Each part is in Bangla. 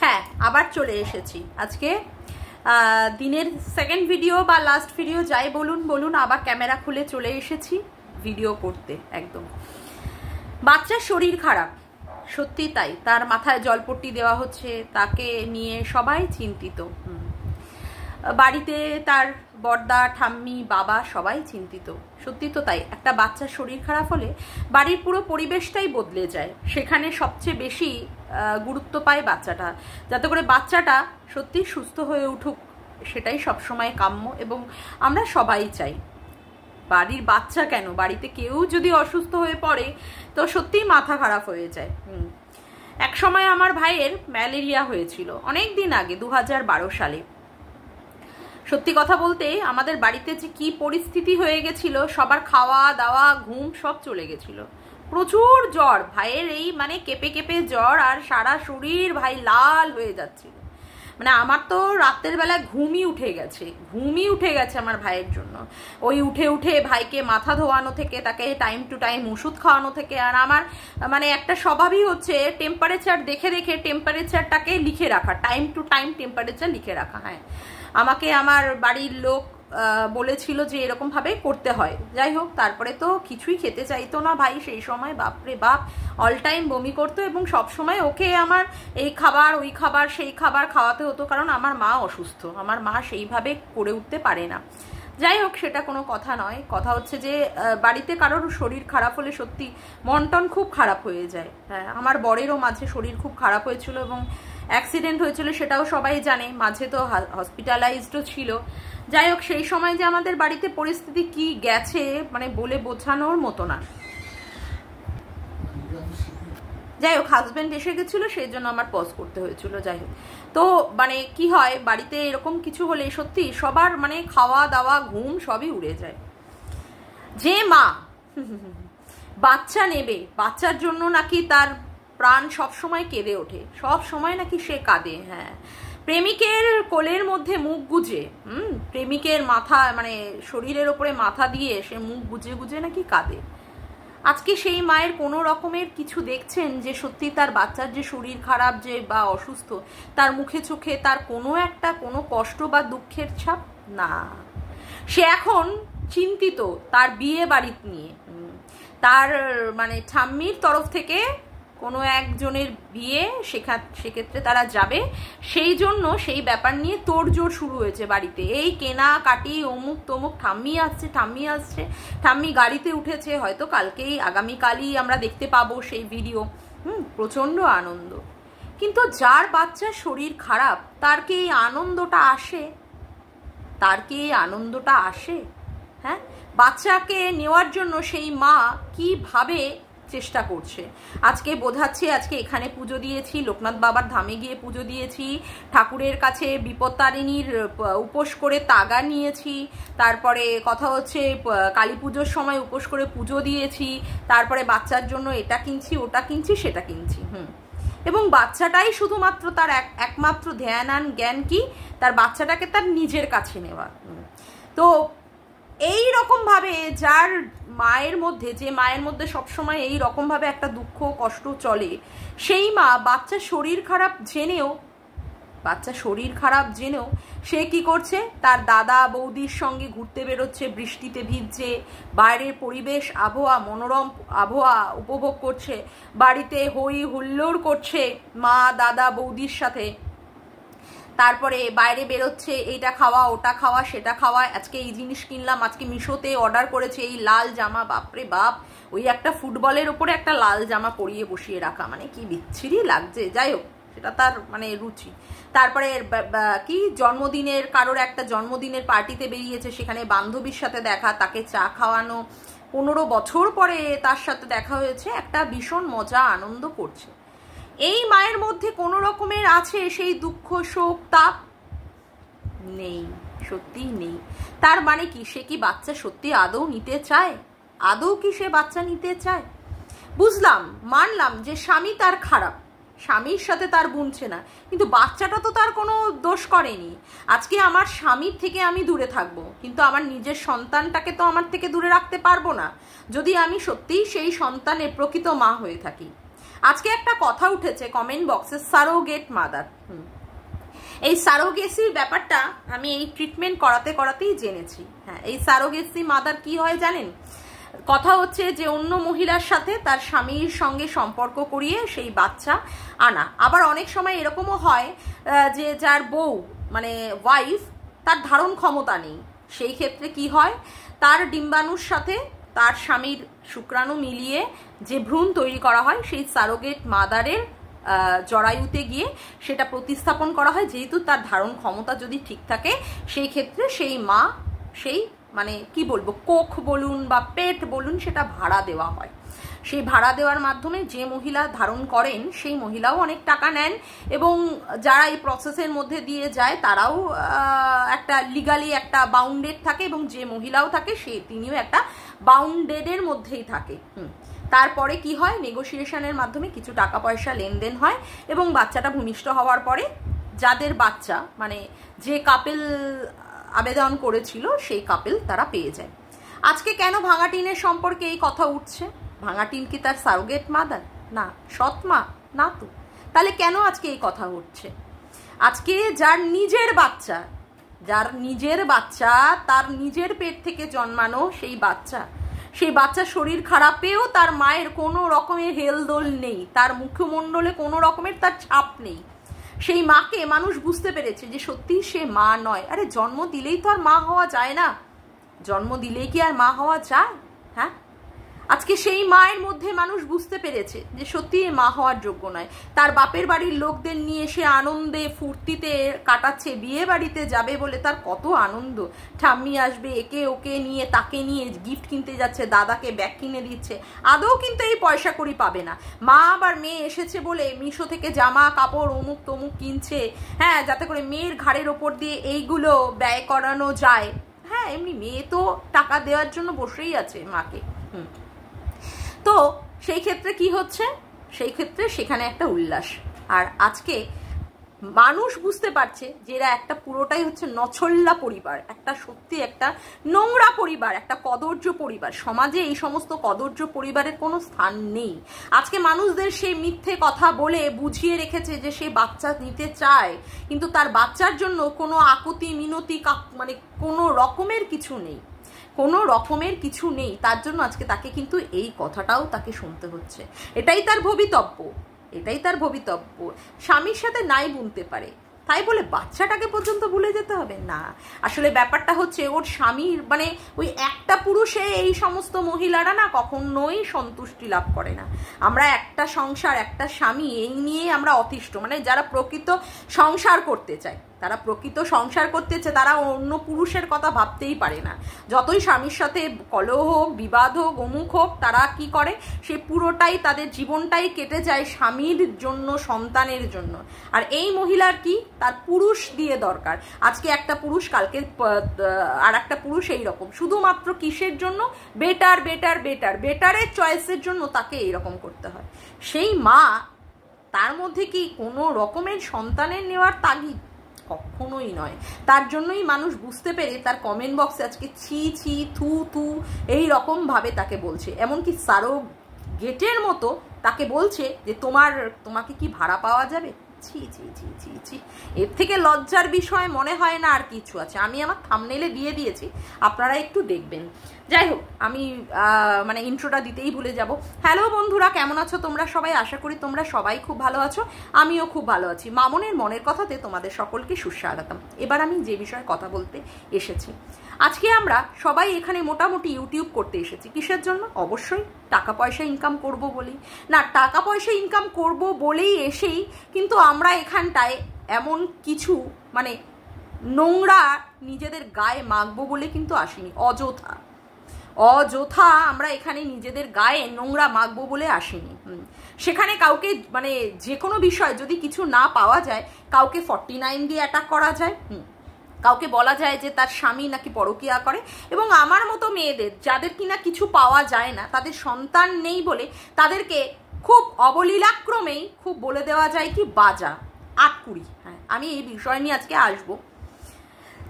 হ্যাঁ, আবার চলে এসেছি আজকে দিনের সেকেন্ড ভিডিও বা লাস্ট ভিডিও যাই বলুন আবার ক্যামেরা খুলে চলে এসেছি ভিডিও করতে। একদম বাচ্চার শরীর খারাপ, সত্যি তাই। তার মাথায় জলপট্টি দেওয়া হচ্ছে, তাকে নিয়ে সবাই চিন্তিত। বাড়িতে তার বড়দা, ঠাম্মি, বাবা সবাই চিন্তিত। সত্যি তো তাই। একটা বাচ্চার শরীর খারাপ হলে বাড়ির পুরো পরিবেশটাই বদলে যায়। সেখানে সবচেয়ে বেশি গুরুত্ব পায় বাচ্চাটা, যাতে করে বাচ্চাটা সত্যি সুস্থ হয়ে উঠুক, সেটাই সবসময় কাম্য এবং আমরা সবাই চাই। বাড়ির বাচ্চা কেন, বাড়িতে কেউ যদি অসুস্থ হয়ে পড়ে তো সত্যিই মাথা খারাপ হয়ে যায়। এক সময় আমার ভাইয়ের ম্যালেরিয়া হয়েছিল অনেক দিন আগে, 2012 সালে। সত্যি কথা বলতে আমাদের বাড়িতে যে কি পরিস্থিতি হয়ে গেছিল, সবার খাওয়া দাওয়া ঘুম সব চলে গেছিল। প্রচুর জ্বর, ভাইয়ের এই মানে কেঁপে কেঁপে জ্বর, আর সারা শরীর ভাই লাল হয়ে যাচ্ছিল। মানে আমার তো রাতের বেলা ঘুমই উঠে গেছে আমার ভাইয়ের জন্য। ওই উঠে ভাইকে মাথা ধোয়ানো থেকে, তাকে টাইম টু টাইম ওষুধ খাওয়ানো থেকে। আর আমার মানে একটা স্বভাবই হচ্ছে টেম্পারেচার দেখে টেম্পারেচারটাকে লিখে রাখা, টাইম টু টাইম টেম্পারেচার লিখে রাখা। হ্যাঁ, আমাকে আমার বাড়ির লোক বলেছিল যে এরকম ভাবে করতে হয়। যাই হোক, তারপরে তো কিছুই খেতে চাইতো না ভাই সেই সময়। বাপরে বাপ, অল টাইম বমি করতো এবং সব সময় ওকে আমার এই খাবার ওই খাবার সেই খাবার খাওয়াতে হতো, কারণ আমার মা অসুস্থ, আমার মা সেইভাবে করে উঠতে পারে না। যাই হোক, সেটা কোনো কথা নয়। কথা হচ্ছে যে বাড়িতে কারোর শরীর খারাপ হলে সত্যি মন টন খুব খারাপ হয়ে যায়। হ্যাঁ, আমার বরেরও মাঝে শরীর খুব খারাপ হয়েছিল এবং অ্যাক্সিডেন্ট হয়েছিল, সেটাও সবাই জানে। মাঝে তো হসপিটালাইজডও ছিল। যাই হোক, সেই সময় যে আমাদের বাড়িতে পরিস্থিতি কি গেছে মানে বলে বোঝানোর মতো না। যাই হোক, হাজব্যান্ড এসে গেছিলো, সেই জন্য আমার পজ করতে হয়েছিল। যাই হোক, তো মানে কি হয়, বাড়িতে এরকম কিছু হলে সত্যি সবার মানে খাওয়া দাওয়া ঘুম সবই উড়ে যায়। যে মা বাচ্চা নেবে, বাচ্চার জন্য নাকি তার প্রাণ সবসময় কেঁদে ওঠে, সব সময় নাকি সে কাঁদে। হ্যাঁ, প্রেমিকের কোলের মধ্যে মুখ গুজে, প্রেমিকের মাথা মানে শরীরের ওপরে মাথা দিয়ে সে মুখ গুজে গুজে নাকি কাঁদে। আজকে সেই মায়ের কোনো রকমের কিছু দেখছেন যে সত্যি তার বাচ্চার যে শরীর খারাপ যে বা অসুস্থ, তার মুখে চোখে তার কোনো কষ্ট বা দুঃখের ছাপ না। সে এখন চিন্তিত তার বিয়ে বাড়ি নিয়ে। তার মানে ঠাম্মির তরফ থেকে কোনো একজনের বিয়ে, সেক্ষেত্রে তারা যাবে, সেই জন্য সেই ব্যাপার নিয়ে তোড়জোড় শুরু হয়েছে বাড়িতে। এই কেনাকাটি, অমুক তমুক, ঠাম্মি আসছে, ঠাম্মি গাড়িতে উঠেছে, হয়তো কালকেই আগামীকালই আমরা দেখতে পাবো সেই ভিডিও। প্রচণ্ড আনন্দ। কিন্তু যার বাচ্চার শরীর খারাপ তার কি এই আনন্দটা আসে? হ্যাঁ, বাচ্চাকে নেওয়ার জন্য সেই মা কিভাবে চেষ্টা করছে। আজকে বোঝাচ্ছে, আজকে এখানে পুজো দিয়েছি, লোকনাথ বাবার ধামে গিয়ে পুজো দিয়েছি, ঠাকুরের কাছে বিপত্তারিণীর উপোস করে তাগা নিয়েছি, তারপরে কথা হচ্ছে কালী পুজোর সময় উপোস করে পুজো দিয়েছি, তারপরে বাচ্চার জন্য এটা কিনছি, ওটা কিনছি, সেটা কিনছি। এবং বাচ্চাটাই শুধুমাত্র তার একমাত্র জ্ঞান কি, তার বাচ্চাটাকে তার নিজের কাছে নেওয়া। তো এই রকম ভাবে যে মায়ের মধ্যে সবসময় এই রকম ভাবে একটা দুঃখ কষ্ট চলে, সেই মা বাচ্চার শরীর খারাপ জেনেও সে কি করছে, তার দাদা বৌদির সঙ্গে ঘুরতে বেরোচ্ছে, বৃষ্টিতে ভিজছে, বাইরের পরিবেশ মনোরম আবহাওয়া উপভোগ করছে, বাড়িতে হই হুল্লোড় করছে মা দাদা বৌদির সাথে। তারপরে বাইরে বেরোচ্ছে, এইটা খাওয়া ওটা খাওয়া সেটা খাওয়া, আজকে এই জিনিস কিনলাম, আজকে মিশোতে অর্ডার করেছে এই লাল জামা, বাপরে বাপ, ওই একটা ফুটবলের ওপরে একটা লাল জামা পরিয়ে বসিয়ে রাখা, মানে কি বিচ্ছিরি লাগছে। যাই হোক, সেটা তার মানে রুচি। তারপরে কি কারোর একটা জন্মদিনের পার্টিতে বেরিয়েছে, সেখানে বান্ধবীর সাথে দেখা, তাকে চা খাওয়ানো, 15 বছর পরে তার সাথে দেখা হয়েছে, একটা ভীষণ মজা আনন্দ করছে। এই মায়ের মধ্যে কোনো রকমের আছে সেই দুঃখ শোক তাপ? নেই, সত্যিই নেই। তার মানে কি, সে কি বাচ্চা সত্যি আদৌ নিতে চায়? আদৌ কি সে বাচ্চা নিতে চায়? বুঝলাম, মানলাম যে স্বামী তার খারাপ, স্বামীর সাথে তার বুনছে না, কিন্তু বাচ্চাটা তো তার কোনো দোষ করেনি। আজকে আমার স্বামীর থেকে আমি দূরে থাকবো, কিন্তু আমার নিজের সন্তানটাকে তো আমার থেকে দূরে রাখতে পারবো না, যদি আমি সত্যিই সেই সন্তানের প্রকৃত মা হয়ে থাকি। আজকে একটা কথা উঠেছে কমেন্ট বক্সে, সারোগেট মাদার। এই সারোগেসির ব্যাপারটা আমি এই ট্রিটমেন্ট করাতে করাতেই জেনেছি। হ্যাঁ, এই সারোগেসি মাদার কি হয় জানেন? কথা হচ্ছে যে অন্য মহিলার সাথে তার স্বামীর সঙ্গে সম্পর্ক করিয়ে সেই বাচ্চা আনা। আবার অনেক সময় এরকমও হয় যে যার বউ মানে ওয়াইফ তার ধারণ ক্ষমতা নেই, সেই ক্ষেত্রে কি হয়, তার ডিম্বাণুর সাথে তার স্বামীর শুক্রাণু মিলিয়ে যে ভ্রূণ তৈরি করা হয় সেই সারোগেট মাদারের জরায়ুতে গিয়ে সেটা প্রতিস্থাপন করা হয়। যেহেতু তার ধারণ ক্ষমতা যদি ঠিক থাকে সেই ক্ষেত্রে সেই মা সেই মানে কি বলবো কোখ বলুন বা পেট বলুন সেটা ভাড়া দেওয়া হয়। সেই ভাড়া দেওয়ার মাধ্যমে যে মহিলা ধারণ করেন সেই মহিলাও অনেক টাকা নেন এবং যারা এই প্রসেসের মধ্যে দিয়ে যায় তারাও একটা লিগালি একটা বাউন্ডেড থাকে এবং যে মহিলাও থাকে তিনিও একটা বাউন্ডেডের মধ্যেই থাকে। তারপরে কি হয়, নেগোসিয়েশনের মাধ্যমে কিছু টাকা পয়সা লেনদেন হয় এবং বাচ্চাটা ভূমিষ্ঠ হওয়ার পরে যাদের বাচ্চা মানে যে কাপেল আবেদন করেছিল সেই কাপেল তারা পেয়ে যায়। আজকে কেন ভাঙা টিনের সম্পর্কে এই কথা উঠছে? ভাঙা টিন কি তার সারোগেট মাদার? না। সৎ মা? না তো। তাহলে কেন আজকে এই কথা উঠছে? আজকে যার নিজের বাচ্চা তার নিজের পেট থেকে জন্মানো সেই বাচ্চা শরীর খারাপেও তার মায়ের কোনো রকমের হেলদোল নেই, তার মুখমণ্ডলে কোনো রকমের তার ছাপ নেই। সেই মাকে মানুষ বুঝতে পেরেছে যে সত্যি সে মা নয়। আরে জন্ম দিলেই তো আর মা হওয়া যায় না, জন্ম দিলেই কি আর মা হওয়া যায়? হ্যাঁ, আজকে সেই মায়ের মধ্যে মানুষ বুঝতে পেরেছে যে সত্যি মা হওয়ার যোগ্য নয়। তার বাপের বাড়ির লোকদের নিয়ে সে আনন্দে ফুর্তিতে কাটাচ্ছে, বিয়ে বাড়িতে যাবে বলে তার কত আনন্দ, ঠাম্মি আসবে, একে ওকে নিয়ে তাকে নিয়ে গিফট কিনতে যাচ্ছে, দাদাকে ব্যাগ কিনে দিচ্ছে, আদৌ কিন্তু এই পয়সা কড়ি পাবে না। মা আবার মেয়ে এসেছে বলে মিশো থেকে জামা কাপড় অমুক তমুক কিনছে, হ্যাঁ, যাতে করে মেয়ের ঘাড়ের ওপর দিয়ে এইগুলো ব্যয় করানো যায়। হ্যাঁ, এমনি মেয়ে তো টাকা দেওয়ার জন্য বসেই আছে মাকে। তো সেই ক্ষেত্রে কি হচ্ছে, সেই ক্ষেত্রে সেখানে একটা উল্লাস। আর আজকে মানুষ বুঝতে পারছে যে এরা একটা পুরোটাই হচ্ছে নছল্লা পরিবার, একটা সত্যি একটা নোংরা পরিবার, একটা কদর্য পরিবার। সমাজে এই সমস্ত কদর্য পরিবারের কোনো স্থান নেই। আজকে মানুষদের সেই মিথ্যে কথা বলে বুঝিয়ে রেখেছে যে সে বাচ্চা নিতে চায়, কিন্তু তার বাচ্চার জন্য কোনো আকুতি মিনতি মানে কোনো রকমের কিছু নেই, কোনো রকমের কিছু নেই। তার জন্য আজকে তাকে কিন্তু এই কথাটাও তাকে শুনতে হচ্ছে। এটাই তার ভবিতব্য। স্বামীর সাথে নাই বুনতে পারে তাই বলে বাচ্চাটাকে পর্যন্ত ভুলে যেতে হবে না। আসলে ব্যাপারটা হচ্ছে ওর স্বামীর মানে ওই একটা পুরুষে এই সমস্ত মহিলারা না কখনোই সন্তুষ্টি লাভ করে না। আমরা একটা সংসার একটা স্বামী এই নিয়ে আমরা অতিষ্ঠ, মানে যারা প্রকৃত সংসার করতে চায় তারা অন্য পুরুষের কথা ভাবতেই পারে না। যতই স্বামীর সাথে কলহ হোক, বিবাদ হোক, অমুক হোক, তারা কি করে সে পুরোটাই তাদের জীবনটাই কেটে যায় স্বামীর জন্য, সন্তানের জন্য। আর এই মহিলার কি, তার পুরুষ দিয়ে দরকার। আজকে একটা পুরুষ, কালকে আর একটা পুরুষ, এইরকম শুধুমাত্র কিসের জন্য? বেটারের চয়েসের জন্য তাকে এইরকম করতে হয়। সেই মা, তার মধ্যে কি কোনো রকমের সন্তানের নেওয়ার তাগিদ? কখনোই নয়। তার জন্যই মানুষ বুঝতে পেরে তার কমেন্ট বক্সে আজকে ছি ছি থু থু এই রকম ভাবে তাকে বলছে। এমনকি সারোগেটের মতো তাকে বলছে যে তোমাকে কি ভাড়া পাওয়া যাবে? ছি ছি ছি ছি ছি, এর থেকে লজ্জার বিষয় মনে হয় না আর কিছু আছে। আমি আমার থাম্বনেইলে দিয়ে দিয়েছি, আপনারা একটু দেখবেন। যাই হোক, আমি মানে ইন্ট্রোটা দিতেই ভুলে যাব। হ্যালো বন্ধুরা, কেমন আছো তোমরা সবাই? আশা করি তোমরা সবাই খুব ভালো আছো, আমিও খুব ভালো আছি। মামনের মনের কথাতে তোমাদের সকলকে সুস্বাগতম। এবার আমি যে বিষয়ে কথা বলতে এসেছি, আজকে আমরা সবাই এখানে মোটামুটি ইউটিউব করতে এসেছি কিসের জন্য? অবশ্যই টাকা পয়সা ইনকাম করব বলেই। না, টাকা পয়সা ইনকাম করব বলেই এসেই কিন্তু আমরা এখানটায় এমন কিছু মানে নোংরা নিজেদের গায়ে মাখবো বলে কিন্তু আসিনি। অযথা আমরা এখানে নিজেদের গায়ে নোংরা মাখবো বলে আসিনি। সেখানে কাউকে মানে যে কোনো বিষয় যদি কিছু না পাওয়া যায়, কাউকে 49 দিয়ে অ্যাটাক করা যায়, কাউকে বলা যায় যে তার স্বামী নাকি পরকীয়া করে, এবং আমার মতো মেয়েদের যাদের কিনা কিছু পাওয়া যায় না, তাদের সন্তান নেই বলে তাদেরকে খুব অবলীলাক্রমেই খুব বলে দেওয়া যায় কি বাজা, আটকুড়ি। হ্যাঁ, আমি এই বিষয় নিয়ে আজকে আসবো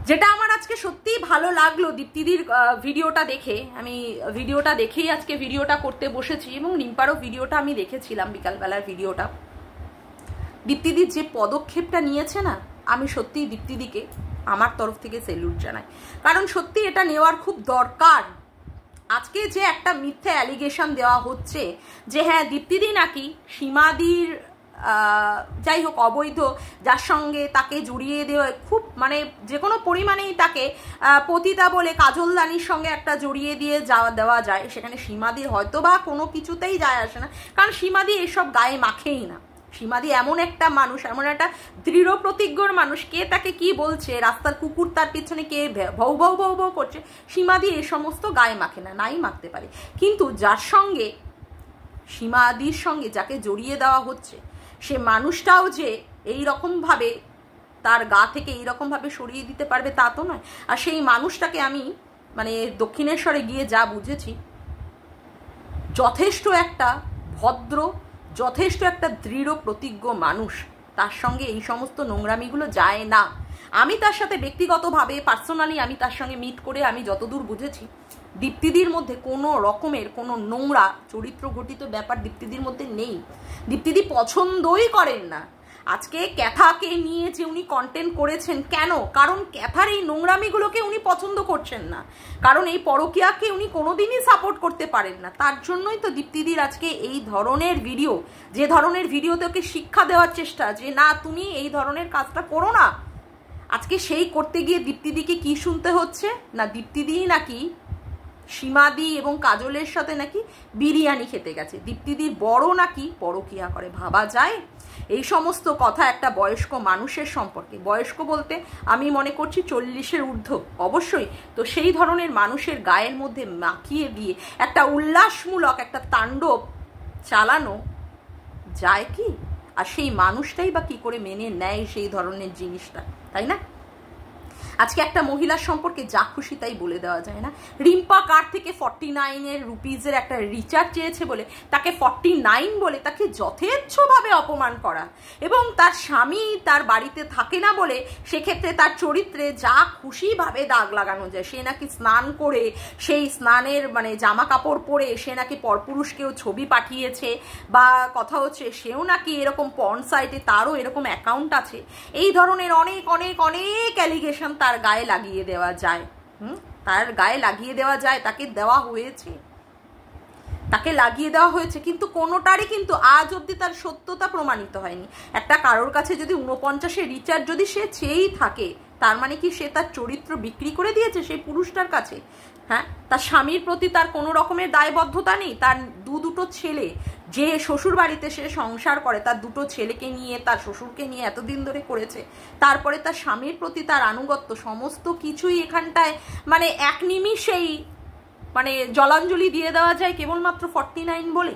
যেটা আমার আজকে সত্যিই ভালো লাগলো দীপ্তিদির ভিডিওটা দেখে, আমি ভিডিওটা দেখেই আজকে ভিডিওটা করতে বসেছি, এবং রিম্পারও ভিডিওটা আমি দেখেছিলাম বিকালবেলার ভিডিওটা। দীপ্তিদির যে পদক্ষেপটা নিয়েছে না, আমি সত্যিই দীপ্তিদিকে আমার তরফ থেকে সেলুট জানাই, কারণ সত্যি এটা নেওয়ার খুব দরকার। আজকে যে একটা মিথ্যে অ্যালিগেশন দেওয়া হচ্ছে যে হ্যাঁ দীপ্তিদি নাকি সীমাদির যাই হোক অবৈধ, যার সঙ্গে তাকে জড়িয়ে দেওয়া খুব মানে যে কোনো পরিমাণেই তাকে পতিতা বলে কাজলদানির সঙ্গে একটা জড়িয়ে দিয়ে দেওয়া যায়, সেখানে সীমাদির হয়তো বা কোনো কিছুতেই যায় আসে না, কারণ সীমাদি এসব গায়ে মাখেই না। সীমাদি এমন একটা মানুষ, এমন একটা দৃঢ় প্রতিজ্ঞর মানুষ, কে তাকে কি বলছে, রাস্তার কুকুর তার পিছনে কে ভৌ ভৌ ভৌ ভৌ করছে, সীমাদি এ সমস্ত গায়ে মাখে না, নাই মাখতে পারে। কিন্তু যার সঙ্গে সীমাদির সঙ্গে যাকে জড়িয়ে দেওয়া হচ্ছে, সে মানুষটাও যে এই রকমভাবে তার গা থেকে এইরকমভাবে সরিয়ে দিতে পারবে তা তো নয়। আর সেই মানুষটাকে আমি মানে দক্ষিণেশ্বরে গিয়ে যা বুঝেছি, যথেষ্ট একটা ভদ্র, যথেষ্ট একটা দৃঢ় প্রতিজ্ঞ মানুষ, তার সঙ্গে এই সমস্ত নোংরামিগুলো যায় না। আমি তার সাথে ব্যক্তিগতভাবে পার্সোনালি আমি তার সঙ্গে মিট করে আমি যতদূর বুঝেছি, দীপ্তিদির মধ্যে কোনো রকমের কোনো নোংরা চরিত্র ঘটিত ব্যাপার দীপ্তিদির মধ্যে নেই। দীপ্তিদি পছন্দই করেন না। আজকে ক্যাথাকে নিয়ে যে উনি কন্টেন্ট করেছেন, কেন? কারণ ক্যাথার এই নোংরামিগুলোকে উনি পছন্দ করছেন না, কারণ এই পরকীয়াকে উনি কোনোদিনই সাপোর্ট করতে পারেন না। তার জন্যই তো দীপ্তিদির আজকে এই ধরনের ভিডিও, যে ধরনের ভিডিওতে ওকে শিক্ষা দেওয়ার চেষ্টা যে না তুমি এই ধরনের কাজটা করো না। আজকে সেই করতে গিয়ে দীপ্তিদিকে কি শুনতে হচ্ছে না, দীপ্তিদি নাকি সীমাদি এবং কাজলের সাথে নাকি বিরিয়ানি খেতে গেছে, দীপ্তিদির বড় নাকি পরকীয়া করে। ভাবা যায় এই সমস্ত কথা একটা বয়স্ক মানুষের সম্পর্কে? বয়স্ক বলতে আমি মনে করছি 40-এর ঊর্ধ্ব অবশ্যই। তো সেই ধরনের মানুষের গায়ের মধ্যে মাখিয়ে দিয়ে একটা উল্লাসমূলক একটা তাণ্ডব চালানো যায় কি? আর সেই মানুষটাই বা কি করে মেনে নেয় সেই ধরনের জিনিসটা, তাই না? আজকে একটা মহিলার সম্পর্কে যা খুশি তাই বলে দেওয়া যায় না। রিম্পা কার থেকে 49 রুপিজের একটা রিচার্জ চেয়েছে বলে তাকে 49 বলে তাকে যথেচ্ছভাবে অপমান করা, এবং তার স্বামী তার বাড়িতে থাকে না বলে সেক্ষেত্রে তার চরিত্রে যা খুশিভাবে দাগ লাগানো যায়। সে নাকি স্নান করে সেই স্নানের মানে জামা কাপড় পরে সে নাকি পরপুরুষকেও ছবি পাঠিয়েছে, বা কথা হচ্ছে সেও নাকি এরকম পর্ন সাইটে তারও এরকম অ্যাকাউন্ট আছে। এই ধরনের অনেক অনেক অনেক অ্যালিগেশন তার গায়ে লাগিয়ে দেওয়া যায়। তার গায়ে লাগিয়ে দেওয়া যায়, তাকে দেওয়া হয়েছে, তাকে লাগিয়ে দেওয়া হয়েছে, কিন্তু কোনোটারই কিন্তু আজ অব্দি তার সত্যতা প্রমাণিত হয়নি। একটা কারোর কাছে যদি 49 রিচার্জ যদি সে চেয়েই থাকে, তার মানে কি সে তার চরিত্র বিক্রি করে দিয়েছে সেই পুরুষটার কাছে? হ্যাঁ, তার স্বামীর প্রতি তার কোনো রকমের দায়বদ্ধতা নেই? তার দুটো ছেলে, যে শ্বশুর বাড়িতে সে সংসার করে, তার দুটো ছেলেকে নিয়ে তার শ্বশুরকে নিয়ে এতদিন ধরে করেছে, তারপরে তার স্বামীর প্রতি তার আনুগত্য সমস্ত কিছুই এখানটায় মানে এক নিমিষেই মানে জলাঞ্জলি দিয়ে দেওয়া যায় কেবলমাত্র 49 বলে।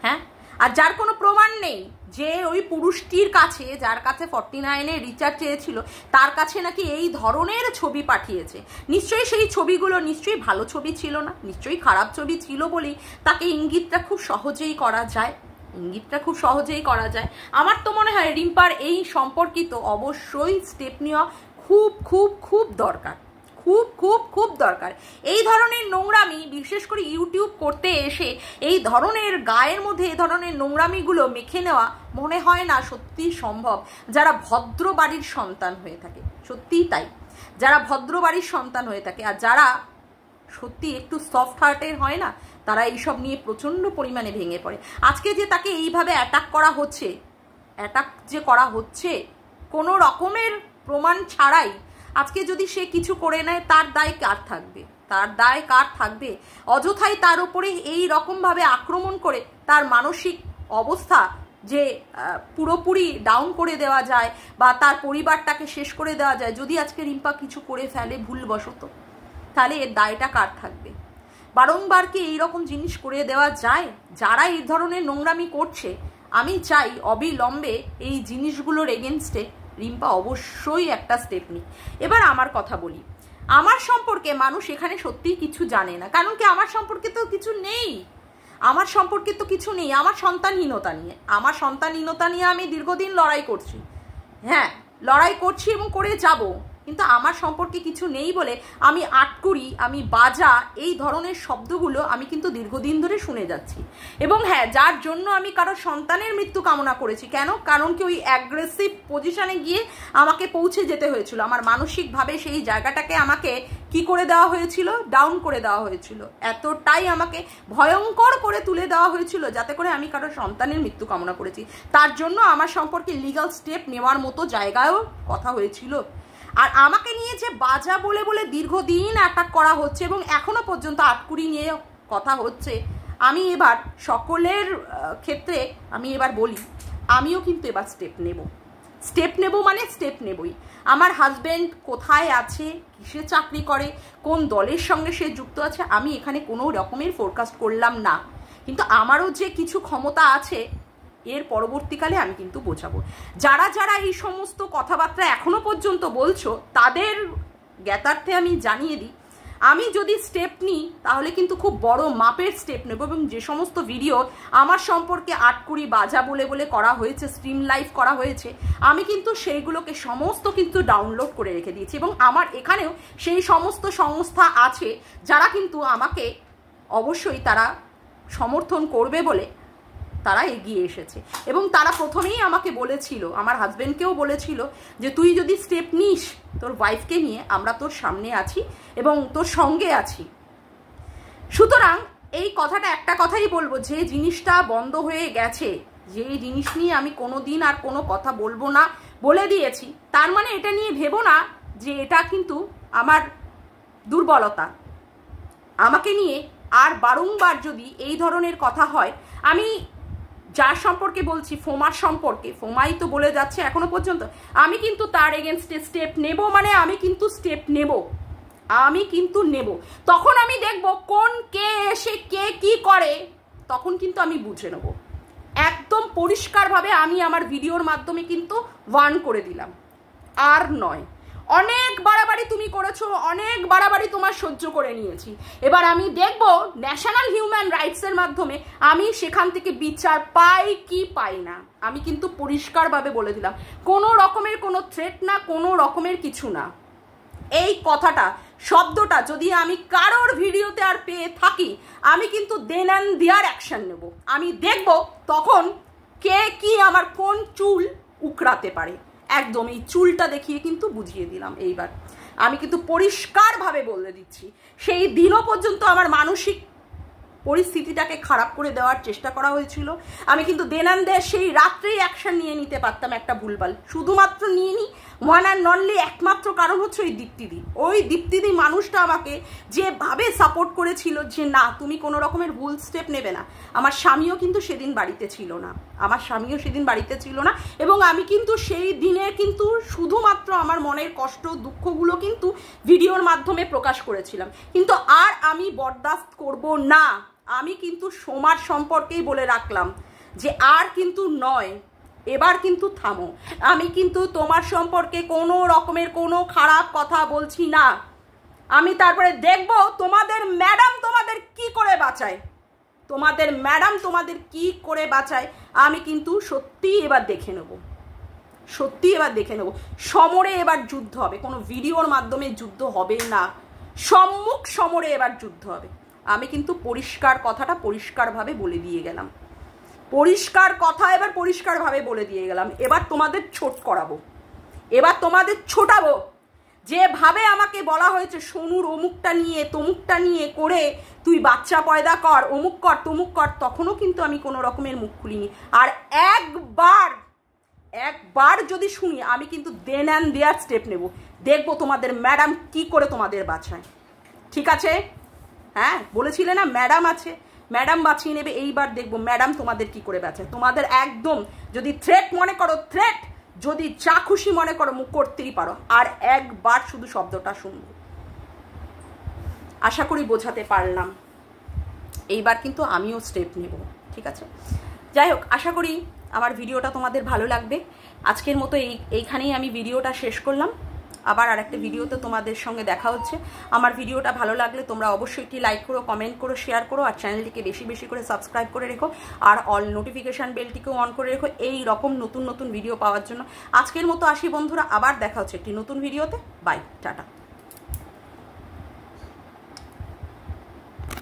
হ্যাঁ, আর যার কোনো প্রমাণ নেই যে ওই পুরুষটির কাছে, যার কাছে 49 রিচার্জ চেয়েছিল, তার কাছে নাকি এই ধরনের ছবি পাঠিয়েছে। নিশ্চয়ই সেই ছবিগুলো নিশ্চয়ই ভালো ছবি ছিল না, নিশ্চয়ই খারাপ ছবি ছিল বলেই তাকে ইঙ্গিতটা খুব সহজেই করা যায়, আমার তো মনে হয় রিম্পার এই সম্পর্কিত অবশ্যই স্টেপ নেওয়া খুব খুব খুব দরকার, খুব খুব খুব দরকার। এই ধরনের নোংরামি, বিশেষ করে ইউটিউব করতে এসে এই ধরনের গায়ের মধ্যে এই ধরনের নোংরামিগুলো মেখে নেওয়া মনে হয় না সত্যি সম্ভব যারা ভদ্র বাড়ির সন্তান হয়ে থাকে। সত্যিই তাই, যারা ভদ্র বাড়ির সন্তান হয়ে থাকে আর যারা সত্যি একটু সফট হার্টের হয় না, তারা এইসব নিয়ে প্রচণ্ড পরিমাণে ভেঙে পড়ে। আজকে যে তাকে এইভাবে অ্যাটাক করা হচ্ছে কোনো রকমের প্রমাণ ছাড়াই, আজকে যদি সে কিছু করে নেয় তার দায় কার থাকবে? অযথাই তার উপরে এই রকমভাবে আক্রমণ করে তার মানসিক অবস্থা যে পুরোপুরি ডাউন করে দেওয়া যায় বা তার পরিবারটাকে শেষ করে দেওয়া যায়। যদি আজকে রিম্পা কিছু করে ফেলে ভুলবশত, তাহলে এর দায়টা কার থাকবে? বারংবার কি এইরকম জিনিস করে দেওয়া যায়? যারা এই ধরনের নোংরামি করছে, আমি চাই অবিলম্বে এই জিনিসগুলোর এগেনস্টে রিম্পা অবশ্যই একটা স্টেপ নিক। এবার আমার কথা বলি, আমার সম্পর্কে মানুষ এখানে সত্যিই কিছু জানে না, কারণ কি আমার সম্পর্কে তো কিছু নেই, আমার সন্তানহীনতা নিয়ে আমি দীর্ঘদিন লড়াই করছি। হ্যাঁ, লড়াই করছি এবং করে যাব, কিন্তু আমার সম্পর্কে কিছু নেই বলে আমি আটকুরি, আমি বাজা, এই ধরনের শব্দগুলো আমি কিন্তু দীর্ঘদিন ধরে শুনে যাচ্ছি। এবং হ্যাঁ, যার জন্য আমি কারো সন্তানের মৃত্যু কামনা করেছি। কেন? কারণ কি ওই অ্যাগ্রেসিভ পজিশনে গিয়ে আমাকে পৌঁছে যেতে হয়েছিল। আমার মানসিকভাবে সেই জায়গাটাকে আমাকে কি করে দেওয়া হয়েছিল? ডাউন করে দেওয়া হয়েছিল। এতটাই আমাকে ভয়ঙ্কর করে তুলে দেওয়া হয়েছিল যাতে করে আমি কারো সন্তানের মৃত্যু কামনা করেছি। তার জন্য আমার সম্পর্কে লিগ্যাল স্টেপ নেওয়ার মতো জায়গায়ও কথা হয়েছিল। আর আমাকে নিয়ে যে বাজা বলে বলে দীর্ঘদিন অ্যাটাক করা হচ্ছে এবং এখনো পর্যন্ত আটকুরি নিয়ে কথা হচ্ছে, আমি এবার সকলের ক্ষেত্রে আমি এবার বলি, আমিও কিন্তু এবার স্টেপ নেব। স্টেপ নেব মানে স্টেপ নেবই। আমার হাজব্যান্ড কোথায় আছে, কিসে চাকরি করে, কোন দলের সঙ্গে সে যুক্ত আছে, আমি এখানে কোনো রকমের ফোরকাস্ট করলাম না। কিন্তু আমারও যে কিছু ক্ষমতা আছে এর পরবর্তীকালে আমি কিন্তু বোঝাবো। যারা যারা এই সমস্ত কথাবার্তা এখনো পর্যন্ত বলছো তাদের জ্ঞাতার্থে আমি জানিয়ে দিই, আমি যদি স্টেপ নিই তাহলে কিন্তু খুব বড় মাপের স্টেপ নেব। এবং যে সমস্ত ভিডিও আমার সম্পর্কে আটকুরি বাজা বলে বলে করা হয়েছে, স্ট্রিম লাইভ করা হয়েছে, আমি কিন্তু সেইগুলোকে সমস্ত কিন্তু ডাউনলোড করে রেখে দিয়েছি। এবং আমার এখানেও সেই সমস্ত সংস্থা আছে যারা কিন্তু আমাকে অবশ্যই তারা সমর্থন করবে বলে তারা এগিয়ে এসেছে। এবং তারা প্রথমেই আমাকে বলেছিল, আমার হাজব্যান্ডকেও বলেছিল যে তুই যদি স্টেপ নিস তোর ওয়াইফকে নিয়ে, আমরা তোর সামনে আছি এবং তোর সঙ্গে আছি। সুতরাং এই কথাটা একটা কথাই বলবো, যে জিনিসটা বন্ধ হয়ে গেছে, যে জিনিস নিয়ে আমি কোনোদিন আর কোনো কথা বলবো না বলে দিয়েছি, তার মানে এটা নিয়ে ভেবো না যে এটা কিন্তু আমার দুর্বলতা। আমাকে নিয়ে আর বারংবার যদি এই ধরনের কথা হয়, আমি যার সম্পর্কে বলছি, ফোমার সম্পর্কে, ফোমাই তো বলে যাচ্ছে এখনো পর্যন্ত, আমি কিন্তু তার এগেনস্টে স্টেপ নেব। মানে আমি কিন্তু স্টেপ নেব, আমি কিন্তু নেব। তখন আমি দেখব কোন কে এসে কে কি করে, তখন কিন্তু আমি বুঝে নেব। একদম পরিষ্কারভাবে আমি আমার ভিডিওর মাধ্যমে কিন্তু ওয়ার্ন করে দিলাম, আর নয়। অনেক বাড়াবাড়ি তুমি করেছো, অনেক বাড়াবাড়ি তোমার সহ্য করে নিয়েছি। এবার আমি দেখব ন্যাশনাল হিউম্যান রাইটসের মাধ্যমে আমি সেখান থেকে বিচার পাই কি পাই না। আমি কিন্তু পরিষ্কারভাবে বলে দিলাম, কোনো রকমের কোনো থ্রেট না, কোনো রকমের কিছু না। এই কথাটা, শব্দটা যদি আমি কারোর ভিডিওতে আর পেয়ে থাকি, আমি কিন্তু দেন অ্যান্ড দেয়ার অ্যাকশন নেব। আমি দেখব তখন কে কি আমার কোন চুল উকড়াতে পারে। একদম এই চুলটা দেখিয়ে কিন্তু বুঝিয়ে দিলাম। এইবার আমি কিন্তু পরিষ্কারভাবে বলে দিচ্ছি, সেই দিনও পর্যন্ত আমার মানসিক পরিস্থিতিটাকে খারাপ করে দেওয়ার চেষ্টা করা হয়েছিল। আমি কিন্তু দেন অ্যান্ড দেয়ার সেই রাত্রেই অ্যাকশন নিয়ে নিতে পারতাম একটা ভুলভাল, শুধুমাত্র নিয়ে নিই ওয়ান অ্যান্ড অনলি একমাত্র কারণ হচ্ছে ওই দীপ্তিদি। ওই দীপ্তিদি মানুষটা আমাকে যেভাবে সাপোর্ট করেছিল যে না তুমি কোনো রকমের ভুল স্টেপ নেবে না। আমার স্বামীও কিন্তু সেদিন বাড়িতে ছিল না, এবং আমি কিন্তু সেই দিনে কিন্তু শুধুমাত্র আমার মনের কষ্ট দুঃখগুলো কিন্তু ভিডিওর মাধ্যমে প্রকাশ করেছিলাম। কিন্তু আর আমি বরদাস্ত করব না। আমি কিন্তু সোমার সম্পর্কেই বলে রাখলাম যে আর কিন্তু নয়, এবার কিন্তু থামো। আমি কিন্তু তোমার সম্পর্কে কোনো রকমের কোনো খারাপ কথা বলছি না। আমি তারপরে দেখব তোমাদের ম্যাডাম তোমাদের কি করে বাঁচায়, আমি কিন্তু সত্যি এবার দেখে নেব, সমরে এবার যুদ্ধ হবে। কোনো ভিডিওর মাধ্যমে যুদ্ধ হবে না, সম্মুখ সমরে এবার যুদ্ধ হবে। আমি কিন্তু পরিষ্কার কথাটা পরিষ্কারভাবে বলে দিয়ে গেলাম, পরিষ্কারভাবে বলে দিয়ে গেলাম। এবার তোমাদের ছোট করাবো, এবার তোমাদের ছোটাবো। যেভাবে আমাকে বলা হয়েছে সোনুর অমুকটা নিয়ে তমুকটা নিয়ে করে তুই বাচ্চা পয়দা কর, অমুক কর তমুক কর, তখনও কিন্তু আমি কোনো রকমের মুখ খুলিনি। আর একবার যদি শুনি, আমি কিন্তু দেন অ্যান্ড দেয়ার স্টেপ নেব। দেখবো তোমাদের ম্যাডাম কি করে তোমাদের বাঁচায়। ঠিক আছে? হ্যাঁ, বলেছিলে না ম্যাডাম আছে, ম্যাডাম বাঁচিয়ে নেবে। এইবার দেখবো ম্যাডাম তোমাদের কি করে বাঁচায়। তোমাদের একদম যদি থ্রেট মনে করো থ্রেট, যদি যা খুশি মনে করো মুখ করতেই পারো। আর একবার শুধু শব্দটা শুনবো। আশা করি বোঝাতে পারলাম। এইবার কিন্তু আমিও স্টেপ নেব। ঠিক আছে? যাই হোক, আশা করি আমার ভিডিওটা তোমাদের ভালো লাগবে। আজকের মতো এইখানেই আমি ভিডিওটা শেষ করলাম। আবার আরেকটা ভিডিওতে তোমাদের সঙ্গে দেখা হচ্ছে। আমার ভিডিওটা ভালো লাগলে তোমরা অবশ্যই একটি লাইক করো, কমেন্ট করো, শেয়ার করো, আর চ্যানেলটিকে বেশি বেশি করে সাবস্ক্রাইব করে রেখো, আর অল নোটিফিকেশান বেলটিকেও অন করে রেখো এই রকম নতুন নতুন ভিডিও পাওয়ার জন্য। আজকের মতো আসি বন্ধুরা, আবার দেখা হচ্ছে একটি নতুন ভিডিওতে। Bye, tata.